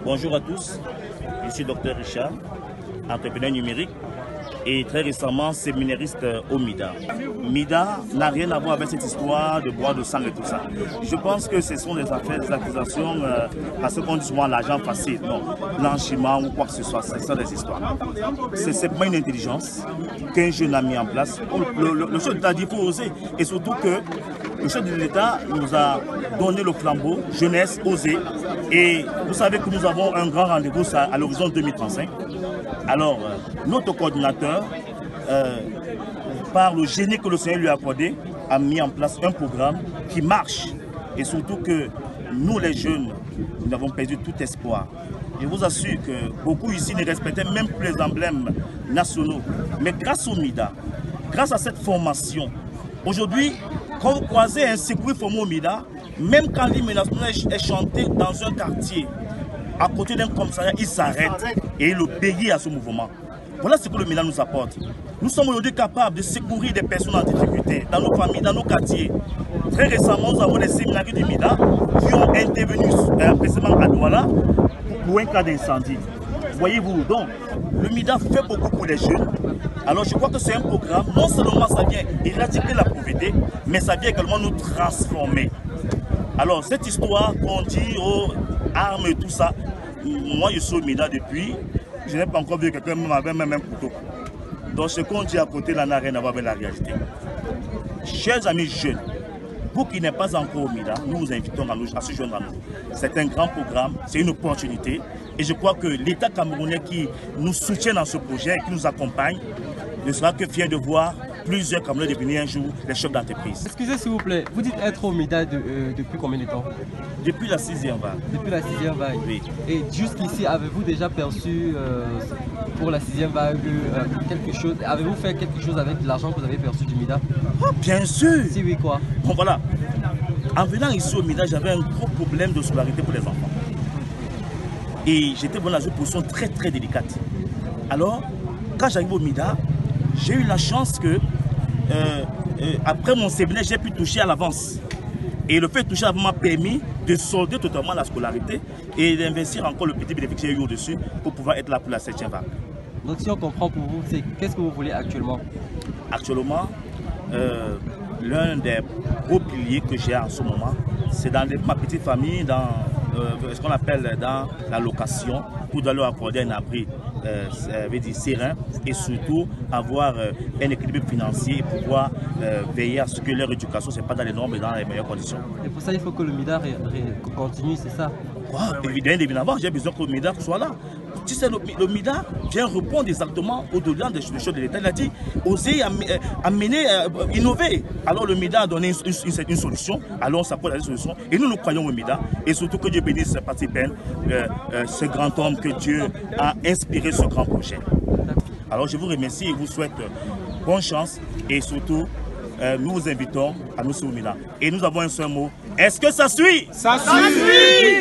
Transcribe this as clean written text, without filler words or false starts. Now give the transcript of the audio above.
Bonjour à tous, je suis Dr Richard, entrepreneur numérique et très récemment séminariste au MIDA. MIDA n'a rien à voir avec cette histoire de boire de sang et tout ça. Je pense que ce sont des affaires, des accusations, parce qu'on dit souvent l'argent facile, non, blanchiment ou quoi que ce soit, ce sont des histoires. C'est simplement une intelligence qu'un jeune a mis en place. Le chef d'État dit qu'il faut oser, et surtout que le chef de l'État nous a donné le flambeau, jeunesse, oser. Et vous savez que nous avons un grand rendez-vous à l'horizon 2035. Alors, notre coordinateur, par le génie que le Seigneur lui a accordé, a mis en place un programme qui marche. Et surtout que nous, les jeunes, nous avons perdu tout espoir. Je vous assure que beaucoup ici ne respectaient même plus les emblèmes nationaux. Mais grâce au MIDA, grâce à cette formation, aujourd'hui, quand vous croisez un secours formé au MIDA, même quand l'hymne national est chanté dans un quartier, à côté d'un commissariat, il s'arrête et il obéit à ce mouvement. Voilà ce que le MIDA nous apporte. Nous sommes aujourd'hui capables de secourir des personnes en difficulté dans nos familles, dans nos quartiers. Très récemment, nous avons des séminaires du MIDA qui ont intervenu précisément à Douala pour un cas d'incendie. Voyez-vous, donc, le MIDA fait beaucoup pour les jeunes. Alors je crois que c'est un programme, non seulement ça vient éradiquer la pauvreté, mais ça vient également nous transformer. Alors cette histoire qu'on dit aux armes et tout ça, moi je suis au MIDA depuis, je n'ai pas encore vu quelqu'un avec même un couteau. Donc ce qu'on dit à côté là n'a rien à voir avec la réalité. Chers amis jeunes, vous qui n'êtes pas encore au MIDA, nous vous invitons à se joindre à nous. C'est un grand programme, c'est une opportunité. Et je crois que l'État camerounais qui nous soutient dans ce projet, qui nous accompagne, ne sera que fier de voir plusieurs Camerounais devenir un jour les chefs d'entreprise. Excusez s'il vous plaît, vous dites être au MIDA depuis combien de temps? Depuis la 6e vague. Depuis la 6e vague. Oui. Et jusqu'ici, avez-vous déjà perçu pour la 6e vague quelque chose? Avez-vous fait quelque chose avec l'argent que vous avez perçu du MIDA? Oh, bien sûr. Si oui, quoi? Bon voilà, en venant ici au MIDA, j'avais un gros problème de scolarité pour les enfants. Et j'étais dans une position très très délicate. Alors, quand j'arrive au MIDA, j'ai eu la chance que, après mon séminaire, j'ai pu toucher à l'avance. Et le fait de toucher à l'avance m'a permis de solder totalement la scolarité et d'investir encore le petit bénéfice que j'ai eu au-dessus pour pouvoir être là pour la 7e vague. Donc si on comprend pour vous, qu'est-ce que vous voulez actuellement? Actuellement, l'un des gros piliers que j'ai en ce moment, c'est dans ma petite famille, dans ce qu'on appelle dans la location, pour leur accorder un abri serein et surtout avoir un équilibre financier et pouvoir veiller à ce que leur éducation ne soit pas dans les normes et dans les meilleures conditions. Et pour ça, il faut que le MIDA continue, c'est ça? Évidemment, j'ai besoin que le MIDA soit là. Tu sais, le MIDA vient répondre exactement au-delà des choses de l'État. Il a dit, oser amener, innover. Alors le MIDA a donné une solution, alors on s'apporte à la solution. Et nous croyons au MIDA. Et surtout que Dieu bénisse Patrick Ben, ce grand homme que Dieu a inspiré ce grand projet. Alors je vous remercie et vous souhaite bonne chance. Et surtout, nous vous invitons à nous sur le MIDA. Et nous avons un seul mot. Est-ce que ça suit? Ça suit!